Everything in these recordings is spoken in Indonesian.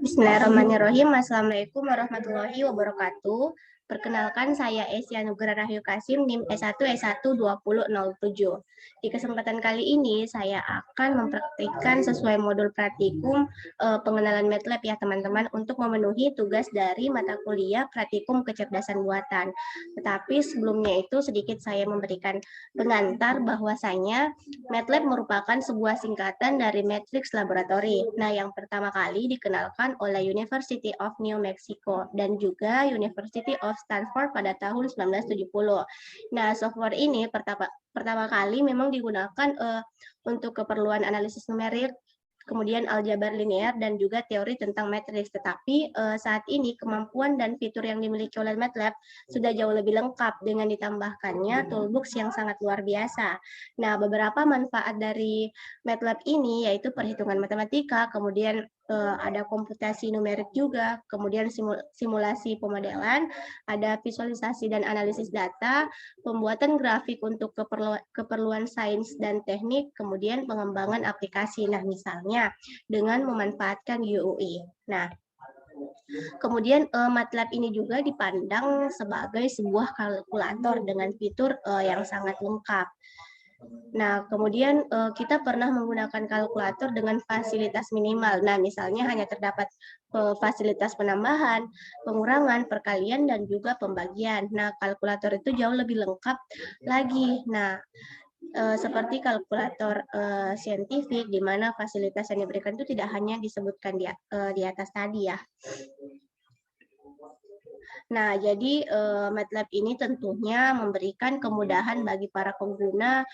Bismillahirrahmanirrahim. Assalamualaikum warahmatullahi wabarakatuh. Perkenalkan, saya Esya Nugra Rahayu Kasim, NIM S1 S1 2007. Di kesempatan kali ini saya akan mempraktikkan sesuai modul praktikum pengenalan MATLAB ya teman-teman, untuk memenuhi tugas dari mata kuliah praktikum kecerdasan buatan. Tetapi sebelumnya itu sedikit saya memberikan pengantar bahwasanya MATLAB merupakan sebuah singkatan dari Matrix Laboratory. Nah, yang pertama kali dikenalkan oleh University of New Mexico dan juga University of Stanford pada tahun 1970. Nah, software ini pertama kali memang digunakan untuk keperluan analisis numerik, kemudian aljabar linear, dan juga teori tentang matriks. Tetapi saat ini kemampuan dan fitur yang dimiliki oleh MATLAB sudah jauh lebih lengkap dengan ditambahkannya toolbox yang sangat luar biasa. Nah, beberapa manfaat dari MATLAB ini yaitu perhitungan matematika, kemudian ada komputasi numerik juga, kemudian simulasi pemodelan, ada visualisasi dan analisis data, pembuatan grafik untuk keperluan sains dan teknik, kemudian pengembangan aplikasi. Nah, misalnya dengan memanfaatkan UI. Nah, kemudian MATLAB ini juga dipandang sebagai sebuah kalkulator dengan fitur yang sangat lengkap. Nah, kemudian kita pernah menggunakan kalkulator dengan fasilitas minimal. Nah, misalnya hanya terdapat fasilitas penambahan, pengurangan, perkalian, dan juga pembagian. Nah, kalkulator itu jauh lebih lengkap lagi. Nah, seperti kalkulator saintifik, di mana fasilitas yang diberikan itu tidak hanya disebutkan di atas tadi ya. Nah, jadi MATLAB ini tentunya memberikan kemudahan bagi para pengguna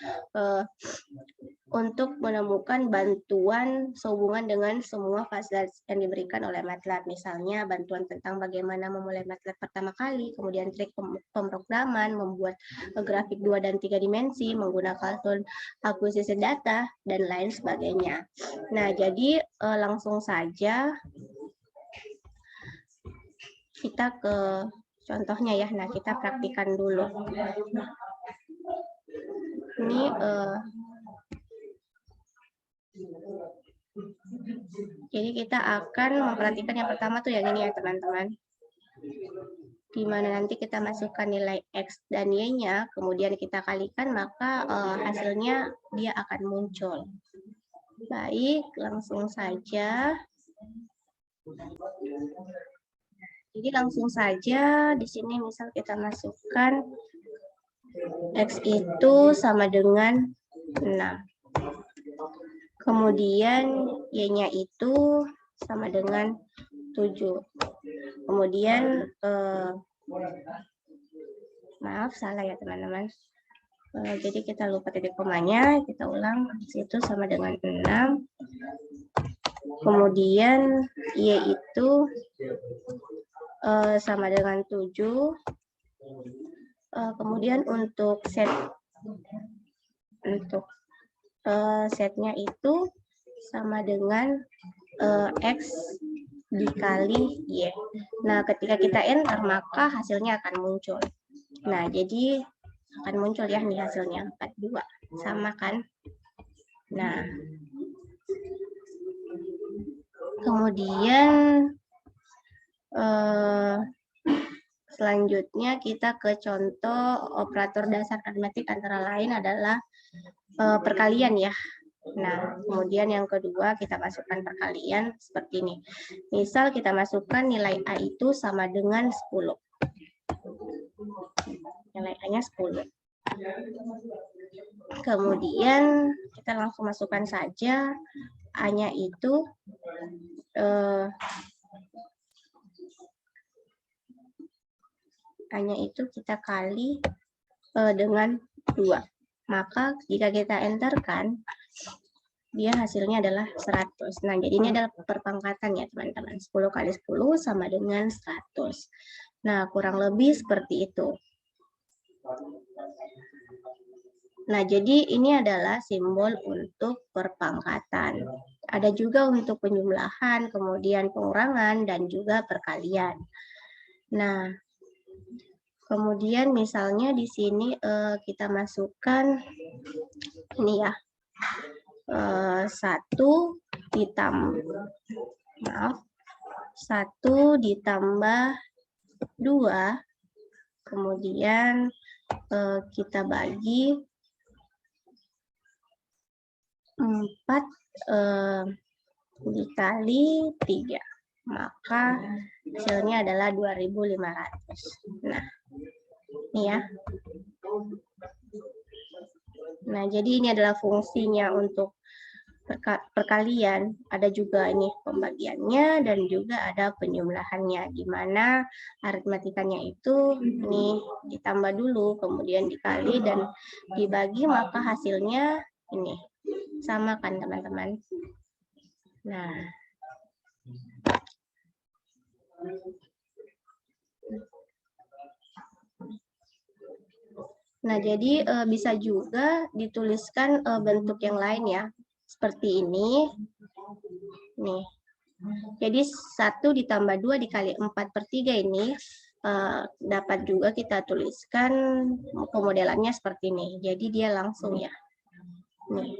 untuk menemukan bantuan sehubungan dengan semua fasilitas yang diberikan oleh MATLAB. Misalnya bantuan tentang bagaimana memulai MATLAB pertama kali, kemudian trik pemrograman, membuat grafik 2 dan 3 dimensi, menggunakan tool akuisisi data, dan lain sebagainya. Nah, jadi langsung saja kita ke contohnya ya. Nah, kita praktikan dulu. Ini jadi kita akan memperhatikan yang pertama tuh yang ini ya teman-teman, di mana nanti kita masukkan nilai X dan Y-nya, kemudian kita kalikan, maka hasilnya dia akan muncul. Baik, langsung saja. Jadi langsung saja di sini misal kita masukkan X itu sama dengan 6. Kemudian Y-nya itu sama dengan 7. Kemudian maaf salah ya teman-teman. Jadi kita lupa titik komanya, kita ulang. X itu sama dengan 6. Kemudian Y itu sama dengan 7. Kemudian untuk setnya itu sama dengan X dikali Y. Nah, ketika kita enter, maka hasilnya akan muncul. Nah, jadi akan muncul ya nih hasilnya 42. Sama kan? Nah, kemudian selanjutnya kita ke contoh operator dasar aritmetik, antara lain adalah perkalian ya. Nah, kemudian yang kedua kita masukkan perkalian seperti ini. Misal kita masukkan nilai A itu sama dengan 10. Nilai A-nya 10. Kemudian kita langsung masukkan saja A-nya itu A-nya itu kita kali dengan 2. Maka jika kita enterkan, dia hasilnya adalah 100. Nah, jadi ini adalah perpangkatan ya teman-teman. 10 kali 10 sama dengan 100. Nah, kurang lebih seperti itu. Nah, jadi ini adalah simbol untuk perpangkatan. Ada juga untuk penjumlahan, kemudian pengurangan, dan juga perkalian. Nah, kemudian misalnya di sini kita masukkan ini ya, 1 ditambah 1 ditambah 2, kemudian kita bagi 4 dikali 3, maka hasilnya adalah 2.500. Nah, ini ya. Nah, jadi ini adalah fungsinya untuk perkalian. Ada juga ini pembagiannya dan juga ada penjumlahannya, di mana aritmatikanya itu ini ditambah dulu, kemudian dikali dan dibagi, maka hasilnya ini. Sama kan teman-teman? Nah, jadi bisa juga dituliskan bentuk yang lain ya, seperti ini. Nih, jadi 1 ditambah 2 dikali 4/3 ini dapat juga kita tuliskan pemodelannya seperti ini. Jadi dia langsung ya. Nih.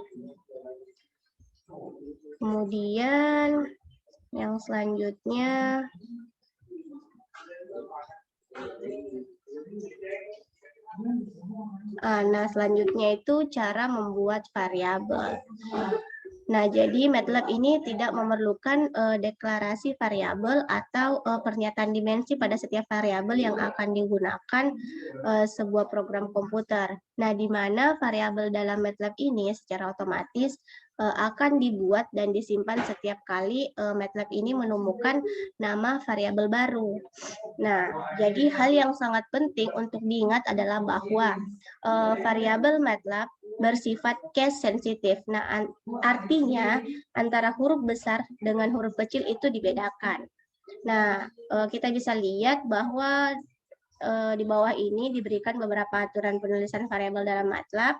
Kemudian yang selanjutnya nah, selanjutnya itu cara membuat variabel. Nah, jadi MATLAB ini tidak memerlukan deklarasi variabel atau pernyataan dimensi pada setiap variabel yang akan digunakan sebuah program komputer. Nah, di mana variabel dalam MATLAB ini secara otomatis akan dibuat dan disimpan setiap kali MATLAB ini menemukan nama variabel baru. Nah, jadi hal yang sangat penting untuk diingat adalah bahwa variabel MATLAB bersifat case sensitif. Nah, artinya antara huruf besar dengan huruf kecil itu dibedakan. Nah, kita bisa lihat bahwa di bawah ini diberikan beberapa aturan penulisan variabel dalam MATLAB.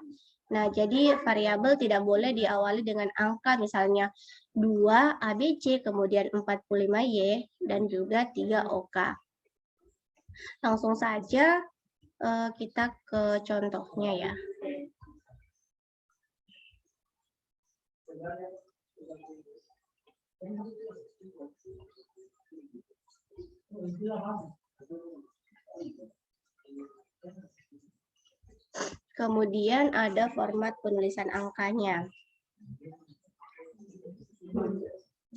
Nah, jadi variabel tidak boleh diawali dengan angka, misalnya 2 ABC, kemudian 45Y, dan juga 3 OK. Langsung saja kita ke contohnya ya. Kemudian ada format penulisan angkanya.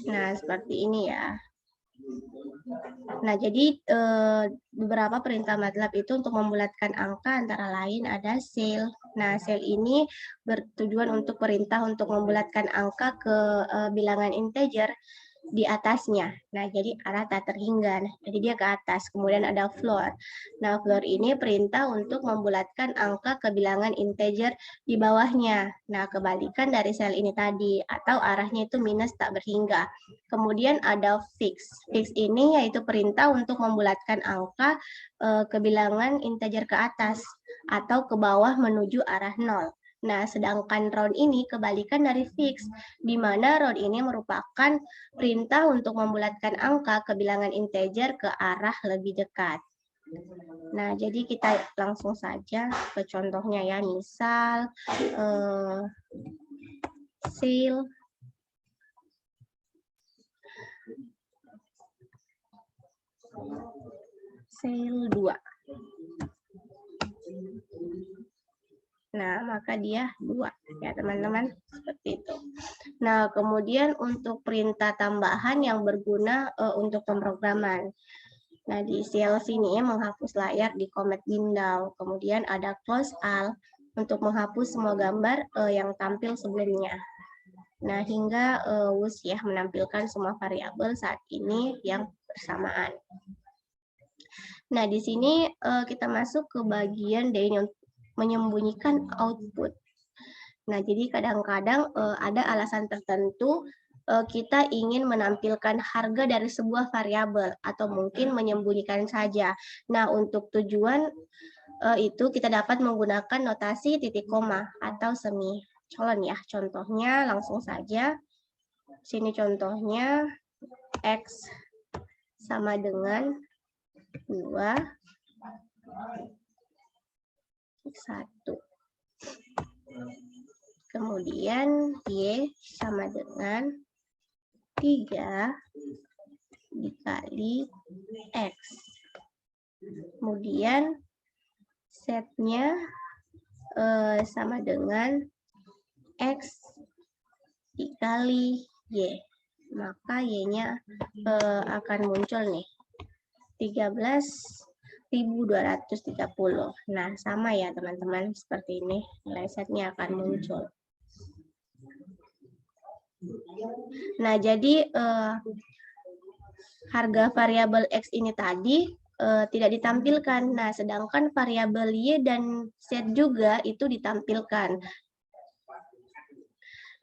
Nah, seperti ini ya. Nah, jadi beberapa perintah MATLAB itu untuk membulatkan angka antara lain ada cell. Nah, cell ini bertujuan untuk perintah untuk membulatkan angka ke bilangan integer di atasnya. Nah, jadi arah tak terhingga. Jadi dia ke atas. Kemudian ada floor. Nah, floor ini perintah untuk membulatkan angka ke bilangan integer di bawahnya. Nah, kebalikan dari sel ini tadi, atau arahnya itu minus tak berhingga. Kemudian ada fix. Fix ini yaitu perintah untuk membulatkan angka ke bilangan integer ke atas atau ke bawah menuju arah 0. Nah, sedangkan round ini kebalikan dari fix, di mana round ini merupakan perintah untuk membulatkan angka ke bilangan integer ke arah lebih dekat. Nah, jadi kita langsung saja ke contohnya ya. Misal, cell 2. Nah, maka dia 2 ya teman-teman, seperti itu. Nah, kemudian untuk perintah tambahan yang berguna untuk pemrograman. Nah, di cell sini menghapus layar di command window. Kemudian ada close all untuk menghapus semua gambar yang tampil sebelumnya. Nah, hingga WUS ya menampilkan semua variabel saat ini yang bersamaan. Nah, di sini kita masuk ke bagian dari menyembunyikan output. Nah, jadi kadang-kadang ada alasan tertentu kita ingin menampilkan harga dari sebuah variabel atau mungkin menyembunyikan saja. Nah, untuk tujuan itu kita dapat menggunakan notasi titik koma atau semicolon ya. Contohnya langsung saja. Sini contohnya X sama dengan 2 1. Kemudian Y sama dengan 3 dikali X. Kemudian setnya sama dengan X dikali Y. Maka Y-nya akan muncul nih. 13.230. Nah, sama ya teman-teman, seperti ini. Nilai setnya akan muncul. Nah, jadi harga variabel X ini tadi tidak ditampilkan. Nah, sedangkan variabel Y dan Z juga itu ditampilkan.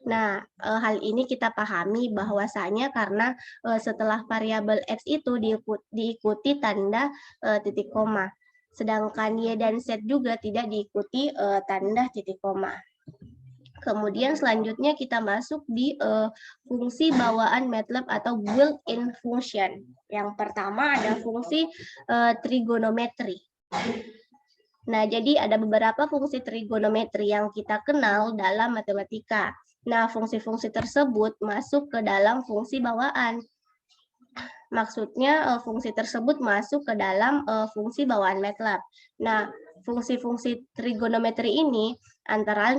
Nah, hal ini kita pahami bahwasanya karena setelah variabel X itu diikuti tanda titik koma. Sedangkan Y dan Z juga tidak diikuti tanda titik koma. Kemudian selanjutnya kita masuk di fungsi bawaan MATLAB atau built-in function. Yang pertama ada fungsi trigonometri. Nah, jadi ada beberapa fungsi trigonometri yang kita kenal dalam matematika. Nah, fungsi-fungsi tersebut masuk ke dalam fungsi bawaan. Maksudnya fungsi tersebut masuk ke dalam fungsi bawaan MATLAB. Nah, fungsi-fungsi trigonometri ini antara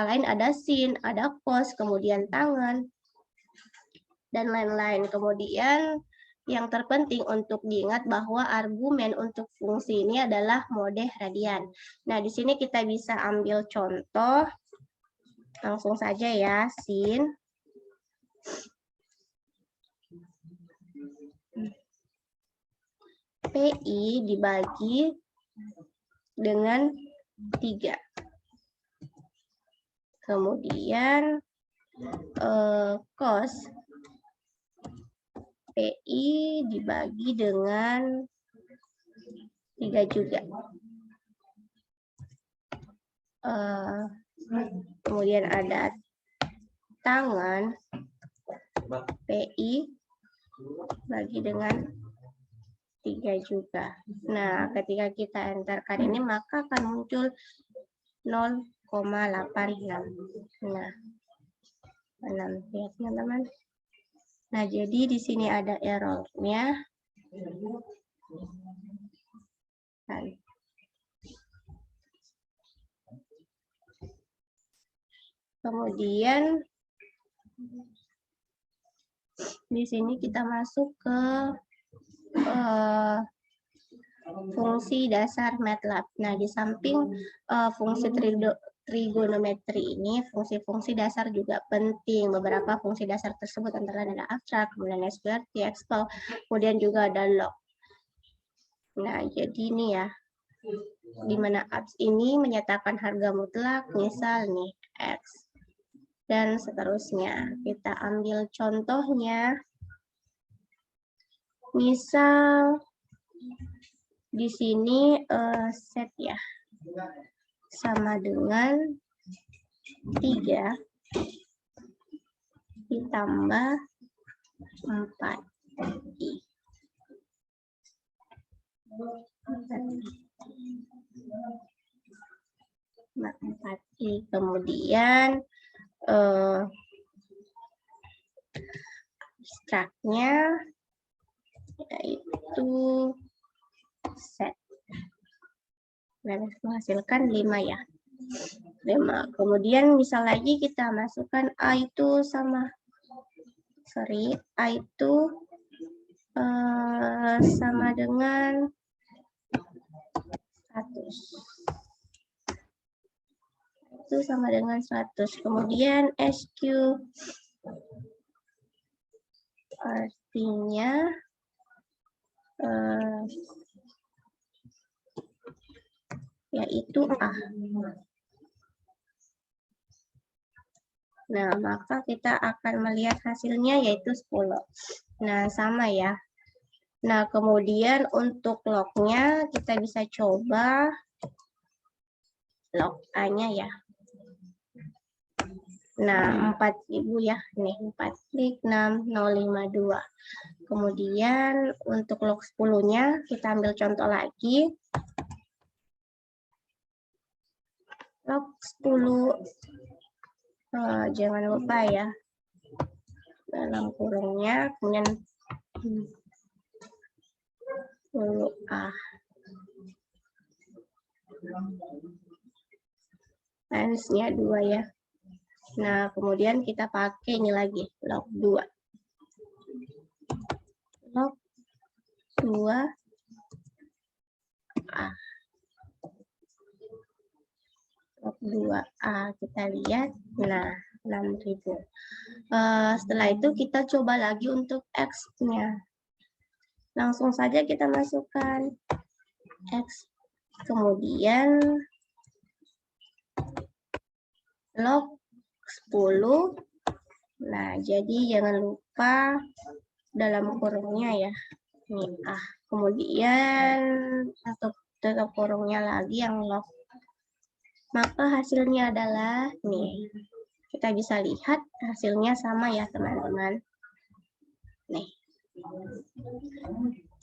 lain ada sin, ada cos, kemudian tangan, dan lain-lain. Kemudian yang terpenting untuk diingat bahwa argumen untuk fungsi ini adalah mode radian. Nah, di sini kita bisa ambil contoh. Langsung saja ya, sin PI dibagi dengan 3. Kemudian cos PI dibagi dengan 3 juga. Kemudian ada tangan PI bagi dengan 3 juga. Nah, ketika kita enterkan ini maka akan muncul 0,86. Nah, 6 ya teman-teman. Nah, jadi di sini ada errornya. Kemudian di sini kita masuk ke fungsi dasar MATLAB. Nah, di samping fungsi trigonometri ini, fungsi-fungsi dasar juga penting. Beberapa fungsi dasar tersebut antara lain ada abstrak, kemudian SQRT, expel, kemudian juga ada log. Nah, jadi ini ya, di mana abs ini menyatakan harga mutlak, misal nih X. Dan seterusnya. Kita ambil contohnya. Misal di sini set ya sama dengan 3 ditambah 4i. Nah, 4i. Kemudian abstraknya yaitu set. Menghasilkan 5 ya. 5. Kemudian misal lagi kita masukkan A itu sama A itu sama dengan 100. Itu sama dengan 100. Kemudian SQ artinya yaitu A. Nah, maka kita akan melihat hasilnya yaitu 10. Nah, sama ya. Nah, kemudian untuk lognya kita bisa coba log A-nya ya. Nah, 4.000 ya. Nih, 4,6052. Kemudian untuk log 10-nya kita ambil contoh lagi. Log 10 jangan lupa ya. dalam kurungnya, kemudian 10A. Minusnya 2 ya. Nah, kemudian kita pakai ini lagi, log 2. Log 2A. Log 2A kita lihat, nah 6.000. Setelah itu kita coba lagi untuk X-nya. Langsung saja kita masukkan X. Kemudian log 10. Nah, jadi jangan lupa dalam kurungnya ya. Ini A. Kemudian tutup kurungnya lagi yang log. Maka hasilnya adalah nih. Kita bisa lihat hasilnya sama ya, teman-teman. Nih.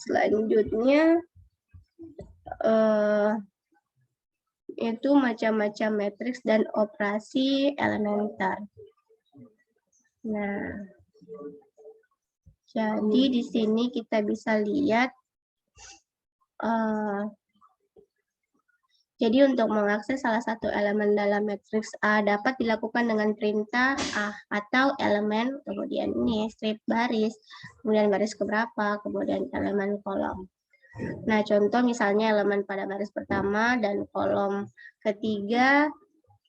Selanjutnya itu macam-macam matriks dan operasi elementer. Nah, jadi di sini kita bisa lihat, jadi untuk mengakses salah satu elemen dalam matriks A dapat dilakukan dengan perintah A atau elemen, kemudian ini strip baris, kemudian baris keberapa, kemudian elemen kolom. Nah, contoh misalnya elemen pada baris pertama dan kolom ketiga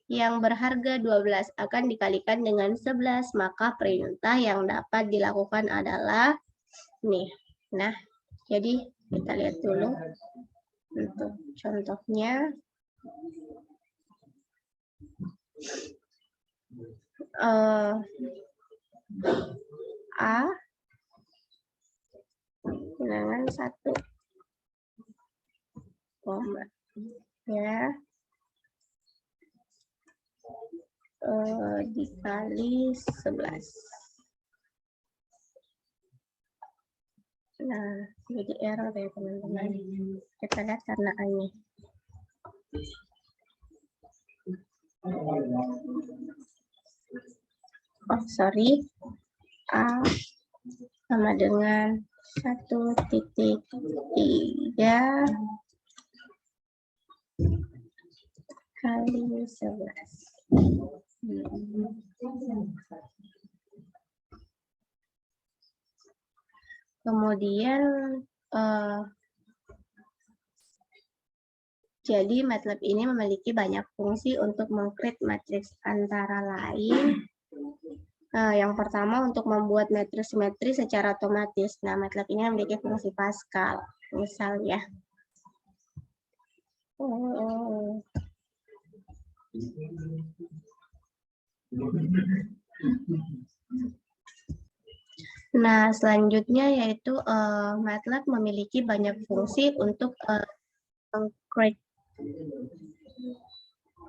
yang berharga 12 akan dikalikan dengan 11, maka perintah yang dapat dilakukan adalah nih. Nah, jadi kita lihat dulu untuk contohnya. A bilangan 1 koma ya dikali 11. Nah, jadi error ya teman-teman. Kita lihat karena A-nya. Oh, sorry. A sama dengan 1,3 kali 11. Kemudian jadi MATLAB ini memiliki banyak fungsi untuk meng-create matriks, antara lain yang pertama untuk membuat matriks-matriks secara otomatis. Nah, MATLAB ini memiliki fungsi Pascal, misal ya. Nah, selanjutnya yaitu MATLAB memiliki banyak fungsi untuk meng-create.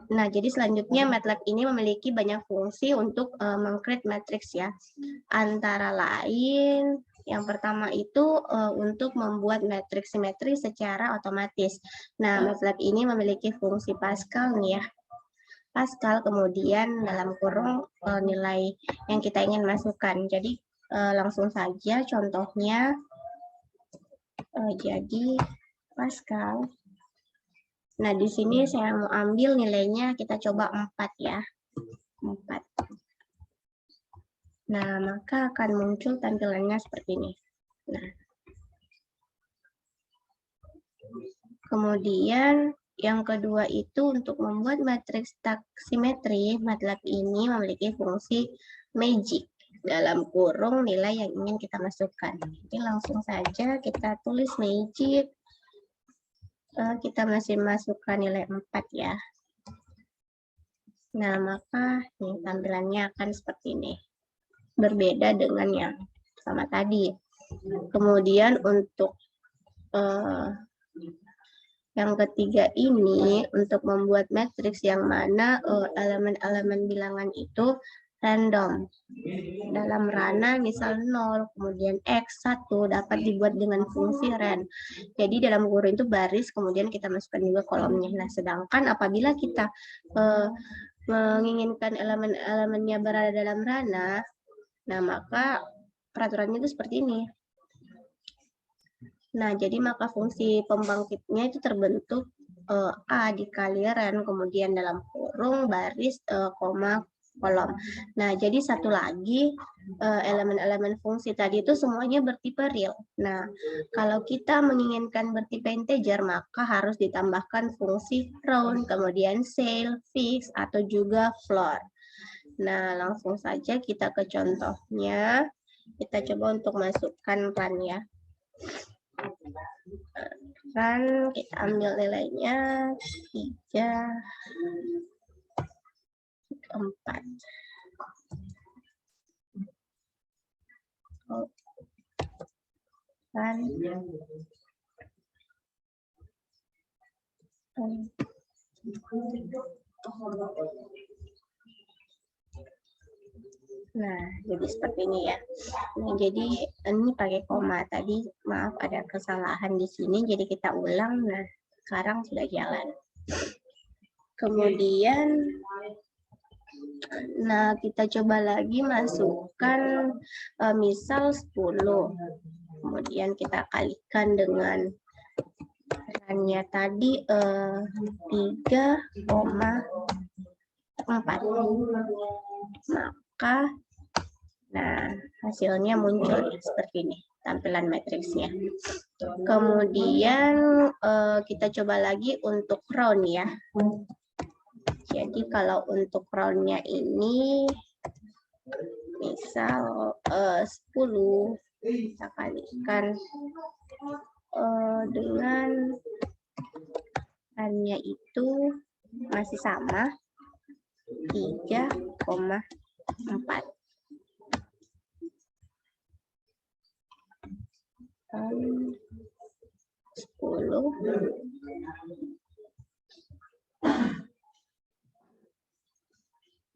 Nah, jadi selanjutnya MATLAB ini memiliki banyak fungsi untuk meng-create matriks ya. Antara lain, yang pertama itu untuk membuat matriks simetri secara otomatis. Nah, MATLAB ini memiliki fungsi Pascal nih ya. Pascal, kemudian dalam kurung nilai yang kita ingin masukkan. Jadi langsung saja contohnya, jadi Pascal. Nah, di sini saya mau ambil nilainya, kita coba 4 ya. 4. Nah, maka akan muncul tampilannya seperti ini. Nah, kemudian yang kedua itu untuk membuat matriks taksimetri, MATLAB ini memiliki fungsi magic. Dalam kurung nilai yang ingin kita masukkan. Jadi langsung saja kita tulis magic. Kita masih masukkan nilai 4 ya. Nah, maka nih, tampilannya akan seperti ini. Berbeda dengan yang sama tadi. Kemudian untuk yang ketiga ini, untuk membuat matriks yang mana elemen-elemen bilangan itu random. Dalam ranah misal 0, kemudian X, 1 dapat dibuat dengan fungsi ren. Jadi dalam kurung itu baris, kemudian kita masukkan juga kolomnya. Nah, sedangkan apabila kita menginginkan elemen-elemennya berada dalam ranah, nah maka peraturannya itu seperti ini. Nah, jadi maka fungsi pembangkitnya itu terbentuk A dikali ren, kemudian dalam kurung, baris, koma, kolom. Nah, jadi satu lagi elemen-elemen fungsi tadi itu semuanya bertipe real. Nah, kalau kita menginginkan bertipe integer, maka harus ditambahkan fungsi round, kemudian cell, fix, atau juga floor. Nah, langsung saja kita ke contohnya. Kita coba untuk masukkan run ya. Run, kita ambil nilainya 3, 4. Run. Nah, jadi seperti ini ya. Nah, jadi ini pakai koma tadi, maaf ada kesalahan di sini, jadi kita ulang. Nah, sekarang sudah jalan. Kemudian, nah kita coba lagi masukkan misal 10. Kemudian kita kalikan dengan rannya tadi 3,4. Maka nah, hasilnya muncul seperti ini, tampilan matriksnya. Kemudian kita coba lagi untuk round ya. Jadi kalau untuk roundnya ini, misal 10, kita kalikan dengan roundnya itu masih sama, 3,4. 10.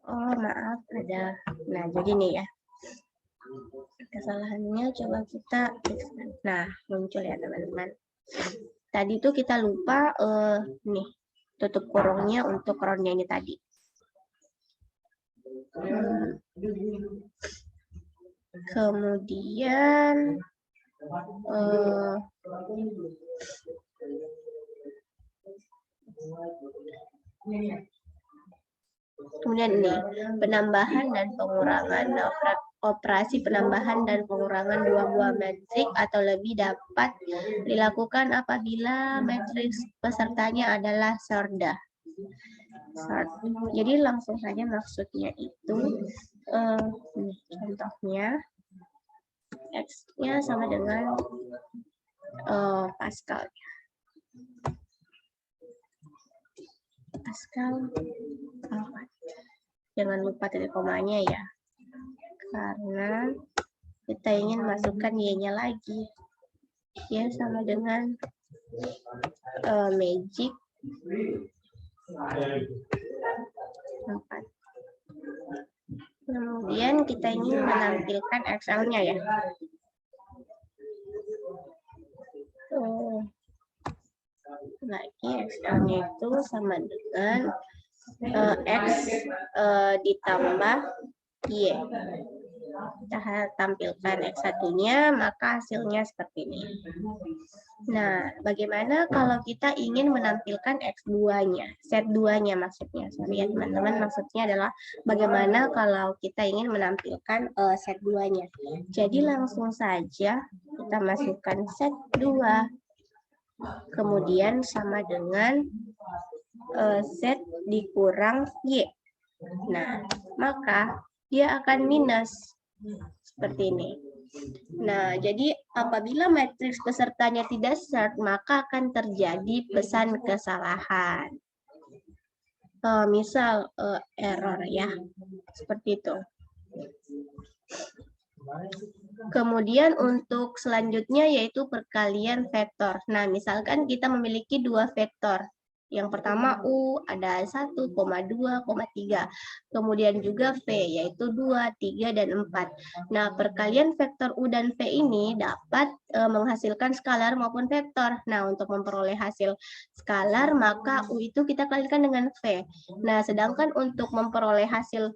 Oh maaf ada. Nah jadi nih ya, kesalahannya coba kita. Nah muncul ya teman-teman. Tadi tuh kita lupa nih tutup kurungnya untuk roundnya ini tadi. Kemudian kemudian ini penambahan dan pengurangan. Operasi penambahan dan pengurangan dua buah matriks atau lebih dapat dilakukan apabila matriks pesertanya adalah sorted. Jadi langsung saja maksudnya itu contohnya X-nya sama dengan Pascal. Pascal 4. Jangan lupa titik komanya ya. Karena kita ingin masukkan Y-nya lagi. Ya sama dengan magic 4. Kemudian kita ingin menampilkan Excel-nya ya. Lagi Excel-nya itu sama dengan X ditambah Y. Kita tampilkan X1-nya, maka hasilnya seperti ini. Nah, bagaimana kalau kita ingin menampilkan X2-nya, set 2-nya maksudnya. Sorry ya teman-teman, maksudnya adalah bagaimana kalau kita ingin menampilkan set 2-nya. Jadi langsung saja kita masukkan set 2. Kemudian sama dengan set dikurang Y. Nah, maka dia akan minus. Seperti ini. Nah, jadi apabila matriks pesertanya tidak sort, maka akan terjadi pesan kesalahan. Misal error ya. Seperti itu. Kemudian untuk selanjutnya yaitu perkalian vektor. Nah, misalkan kita memiliki dua vektor. Yang pertama U ada 1, 2, 3. Kemudian juga V yaitu 2, 3, dan 4. Nah, perkalian vektor U dan V ini dapat menghasilkan skalar maupun vektor. Nah, untuk memperoleh hasil skalar maka U itu kita kalikan dengan V. Nah, sedangkan untuk memperoleh hasil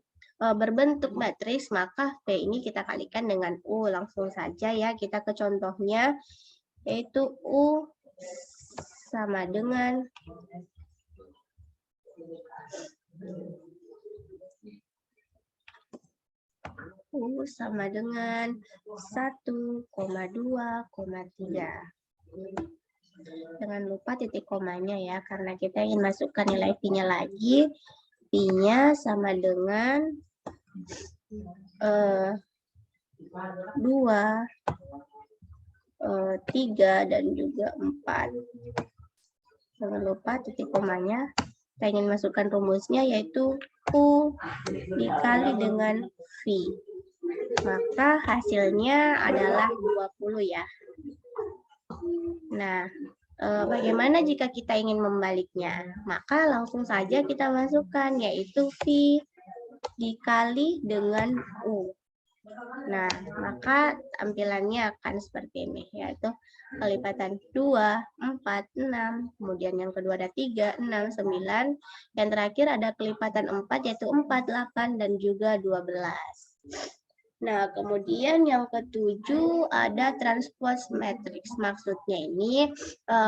berbentuk matriks, maka P ini kita kalikan dengan U. Langsung saja ya kita ke contohnya, yaitu U sama dengan U sama dengan 1,2,3. Jangan lupa titik komanya ya, karena kita ingin masukkan nilai Pi-nya lagi. Pi-nya sama dengan 2, 3, dan juga 4. Jangan lupa titik komanya. Kita ingin masukkan rumusnya, yaitu U dikali dengan V. Maka hasilnya adalah 20 ya. Nah, bagaimana jika kita ingin membaliknya? Maka langsung saja kita masukkan, yaitu V dikali dengan U. Nah, maka tampilannya akan seperti ini, yaitu kelipatan 2, 4, 6, kemudian yang kedua ada 3, 6, 9, yang terakhir ada kelipatan 4, yaitu 4, 8, dan juga 12. Nah, kemudian yang ketujuh ada transpose matrix. Maksudnya ini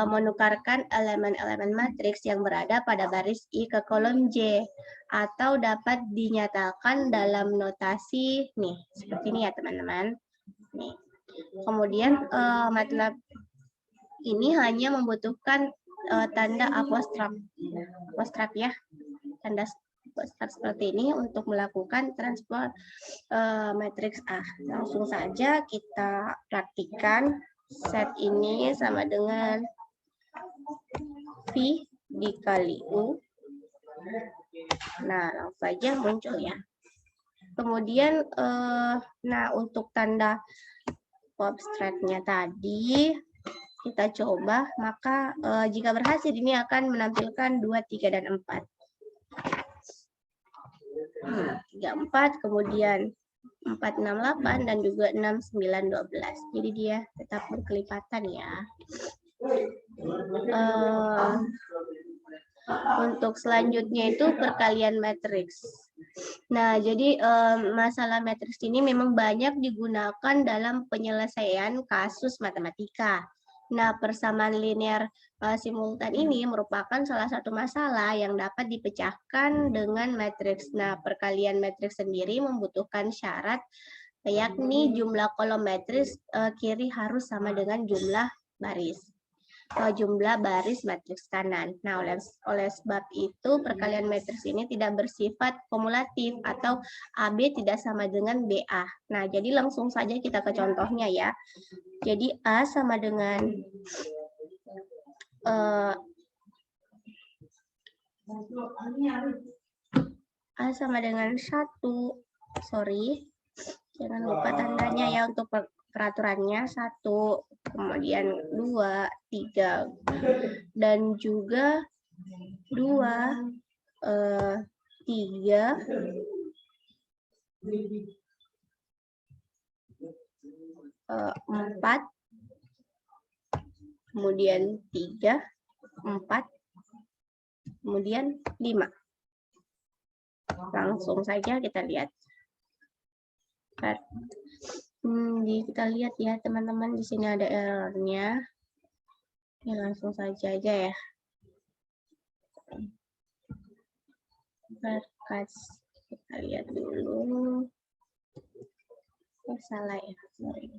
menukarkan elemen-elemen matriks yang berada pada baris I ke kolom J, atau dapat dinyatakan dalam notasi nih, seperti ini ya teman-teman. Nih. Kemudian MATLAB ini hanya membutuhkan tanda apostraf ya, tanda seperti ini untuk melakukan transpose matriks A. Langsung saja kita praktikan. Set ini sama dengan V dikali U. Nah, langsung saja muncul ya. Kemudian, nah untuk tanda substratnya tadi kita coba, maka jika berhasil ini akan menampilkan 2, 3, dan 4. 3, 4, kemudian 4, 6, 8, dan juga 6, 9, 12. Jadi dia tetap berkelipatan ya. Untuk selanjutnya itu perkalian matriks. Nah, jadi masalah matriks ini memang banyak digunakan dalam penyelesaian kasus matematika. Nah, persamaan linear simultan ini merupakan salah satu masalah yang dapat dipecahkan dengan matriks. Nah, perkalian matriks sendiri membutuhkan syarat, yakni jumlah kolom matriks kiri harus sama dengan jumlah baris matriks kanan. Nah, oleh sebab itu perkalian matriks ini tidak bersifat kumulatif atau AB tidak sama dengan BA. Nah, jadi langsung saja kita ke contohnya ya. Jadi A sama dengan A sama dengan 1. Sorry. Jangan lupa tandanya ya untuk peraturannya. 1, kemudian 2, 3, dan juga 2, 3, 4, kemudian 3, 4, kemudian 5. Langsung saja kita lihat. Kita lihat ya teman-teman, di sini ada errornya. Ya, langsung saja ya. Berkas kita lihat dulu. Oh, salah ya, sorry.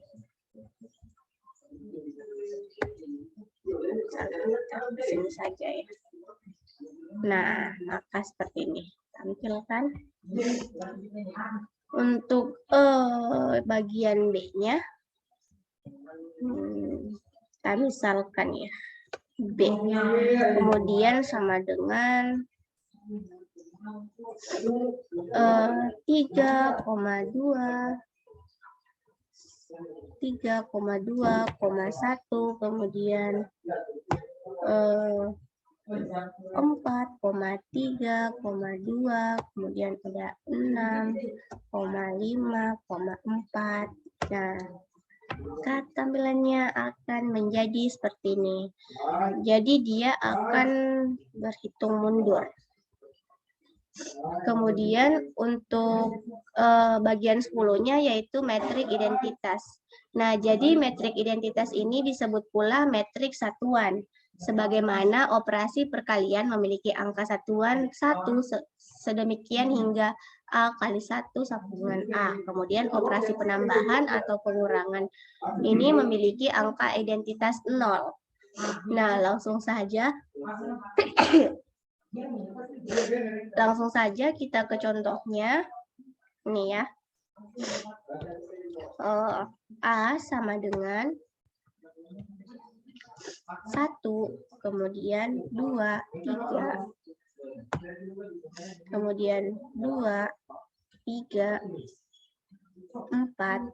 Salah, sini saja ya. Nah, maka seperti ini tampilkan. Untuk bagian B-nya, kita misalkan ya B, kemudian sama dengan 3,2,1, kemudian 4,3,2, kemudian ada 6,5,4. Nah, tampilannya akan menjadi seperti ini. Jadi dia akan berhitung mundur. Kemudian untuk bagian 10-nya yaitu metrik identitas. Nah, jadi metrik identitas ini disebut pula metrik satuan. Sebagaimana operasi perkalian memiliki angka satuan 1 sedemikian hingga A kali 1 sambungan A. Kemudian operasi penambahan atau pengurangan ini memiliki angka identitas 0. Nah, langsung saja kita ke contohnya. Ini ya. A sama dengan 1, kemudian 2, 3, kemudian 2, 3, 4,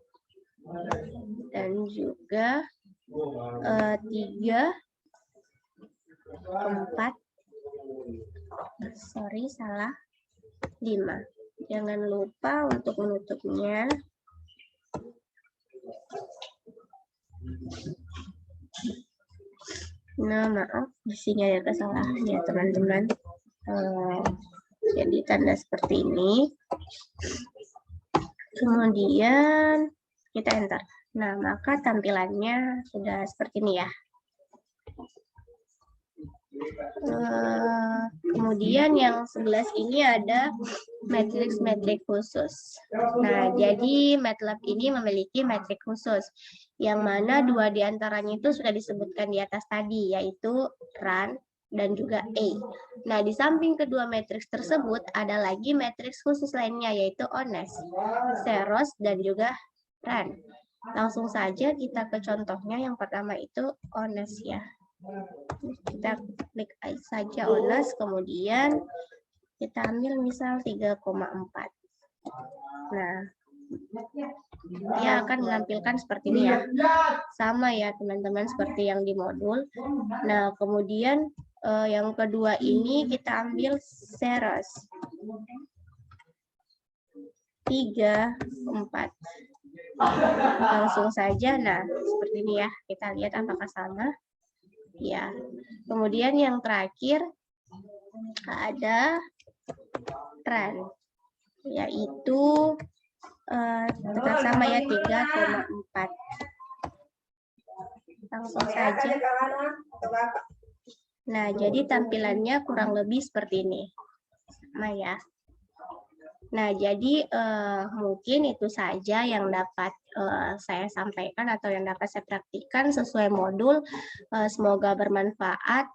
dan juga 3, 4, sorry salah, 5. Jangan lupa untuk menutupnya. Nah, maaf, di sini ada kesalahan ya teman-teman. Jadi tanda seperti ini. Kemudian kita enter. Nah, maka tampilannya sudah seperti ini ya. Kemudian yang 11 ini ada matriks-metrik khusus. Nah, jadi MATLAB ini memiliki metrik khusus, yang mana 2 diantaranya itu sudah disebutkan di atas tadi, yaitu run dan juga A. Nah, di samping kedua matriks tersebut, ada lagi matriks khusus lainnya, yaitu honest, zeros, dan juga run. Langsung saja kita ke contohnya, yang pertama itu honest ya. Kita klik saja honest, kemudian kita ambil misal 3,4. Nah, dia akan menampilkan seperti ini ya. Sama ya teman-teman seperti yang di modul. Nah, kemudian yang kedua ini kita ambil zeros. 3, 4. Langsung saja, nah seperti ini ya. Kita lihat apakah sama. Ya, kemudian yang terakhir ada run, yaitu tetap sama ya 3,4. Langsung saja. Nah, jadi tampilannya kurang lebih seperti ini. Sama ya. Nah, jadi mungkin itu saja yang dapat saya sampaikan atau yang dapat saya praktikkan sesuai modul. Semoga bermanfaat.